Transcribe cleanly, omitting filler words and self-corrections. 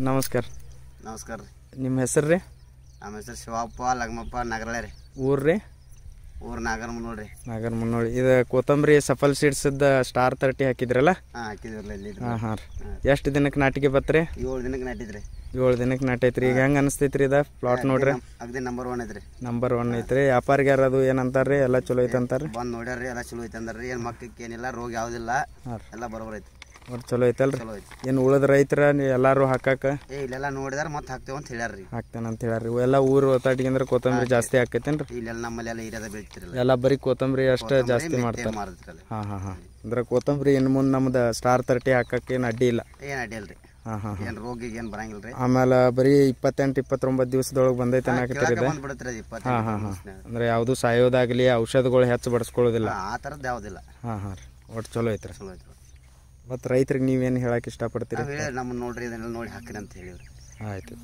ನಮಸ್ಕಾರ. ನಮಸ್ಕಾರ ರೀ. ನಿಮ್ಮ ಹೆಸರು ರೀ? ನಮ್ಮ ಹೆಸರು ಶಿವಪ್ಪ ಲಗ್ಮಪ್ಪ ನಗರಳೆ ರೀ. ಊರು ರೀ? ಊರು ನಾಗರಮುನ್ನೋಳಿ ರೀ. ನಾಗರಮುನ್ನೋಳಿ. ಇದು ಕೊತ್ತಂಬರಿ ಸಫಲ್ ಸೀಡ್ಸದ ಸ್ಟಾರ್ 30 ಹಾಕಿದ್ರಲ್ಲ? ಹಾಂ ಹಾಕಿದ್ರಲ್ಲ ಇಲ್ಲಿ. ಹಾಂ ರೀ. ಎಷ್ಟು ದಿನಕ್ಕೆ ನಾಟಿಗೆ ಬತ್ರಿ? 7 ದಿನಕ್ಕೆ ನಾಟಿದ್ರಿ. 7 ದಿನಕ್ಕೆ ನಾಟೈತ್ರಿ. ಈಗ ಹೆಂಗೆ ಅನಿಸ್ತೈತ್ರಿ ಇದು ಪ್ಲಾಟ್ ನೋಡ್ರಿ? ಅಗದಿ ನಂಬರ್ 1 ಐತ್ರಿ. ನಂಬರ್ 1 ಐತ್ರಿ. ವ್ಯಾಪಾರಿಗೆ ಯಾರದು ಏನಂತಾರ್ರಿ? ಎಲ್ಲ ಚಲೋ ಐತೆ ಅಂತಾರ್ರಿ? ಬಂದು ನೋಡ್ಯಾರ್ರಿ, ಎಲ್ಲ ಚಲೋ ಐತೆ ಅಂದಾರ್ರಿ. ಏನು ಮಕ್ಕಕ್ಕೆ ಏನಿಲ್ಲ, ರೋಗ ಯಾವುದಿಲ್ಲ, ಎಲ್ಲ ಬರೋಬರ್ ಐತಿ. ಒಟ್ಟು ಚಲೋ ಐತಲ್ರಿ? ಚಲೋ ಐತಿ. ಏನು ಉಳಿದ ರೈತರ ಎಲ್ಲಾರು ಹಾಕಾಕ ಇಲ್ಲೆಲ್ಲ ನೋಡಿದಾರ ಮತ್ತೆ ಹಾಕ್ತೇವೆ ಅಂತ ಹೇಳ್ಯಾರ್ರಿ. ಹಾಕ್ತೇನೆ ಅಂತ ಹೇಳ್ಯಾರಿ. ಎಲ್ಲ ಊರು ಒತ್ತಾಟಿಗೆ ಅಂದ್ರೆ ಕೊತ್ತಂಬರಿ ಜಾಸ್ತಿ ಹಾಕೈತೇನ್ರಿ? ಇಲ್ಲೆಲ್ಲ ನಮ್ಮಲ್ಲಿ ಎಲ್ಲ ಹಿರಿಯದ ಬೆಳಿತಿರಲ್ಲ, ಎಲ್ಲ ಬರೀ ಕೊತ್ತಂಬರಿ ಅಷ್ಟೇ ಜಾಸ್ತಿ ಮಾಡ್ತಾರೆ. ಹಾಂ ಹಾಂ ಹಾಂ. ಅಂದ್ರೆ ಕೊತ್ತಂಬರಿ ಇನ್ನು ಮುಂದೆ ನಮ್ದು ಸ್ಟಾರ್ 30 ಹಾಕಕ್ಕೆ ಏನು ಅಡ್ಡಿ ಇಲ್ಲ? ಏನು ಅಡ್ಡಿ ಇಲ್ರಿ. ಹಾಂ ಹಾಂ. ಏನು ರೋಗಿಗೆ ಏನು ಬರಂಗಿಲ್ಲ ರೀ. ಆಮೇಲೆ ಬರೀ 28-29 ದಿವಸದೊಳಗೆ ಬಂದೈತೆ ಅನ್ನಕತ್ತೀರಿ ಇದು? ಹಾಂ ಹಾಂ ಹಾಂ. ಅಂದ್ರೆ ಯಾವುದು ಸಾಯೋದಾಗಲಿ ಔಷಧಗಳು ಹೆಚ್ಚು ಬಡಿಸ್ಕೊಳ್ಳೋದಿಲ್ಲ? ಆ ಥರದ್ದು ಯಾವುದಿಲ್ಲ. ಹಾಂ ಹಾಂ ರೀ. ಒಟ್ಟು ಚಲೋ ಐತ್ರಿ. ಚಲೋ ಐತಿ. ಮತ್ತು ರೈತರಿಗೆ ನೀವೇನು ಹೇಳಕ್ಕೆ ಇಷ್ಟಪಡ್ತೀರಿ? ನಮ್ಮ ನೋಡ್ರಿ ಇದನ್ನೆಲ್ಲ ನೋಡಿ ಹಾಕಿರಿ ಅಂತ ಹೇಳಿವ್ರಿ. ಆಯ್ತು.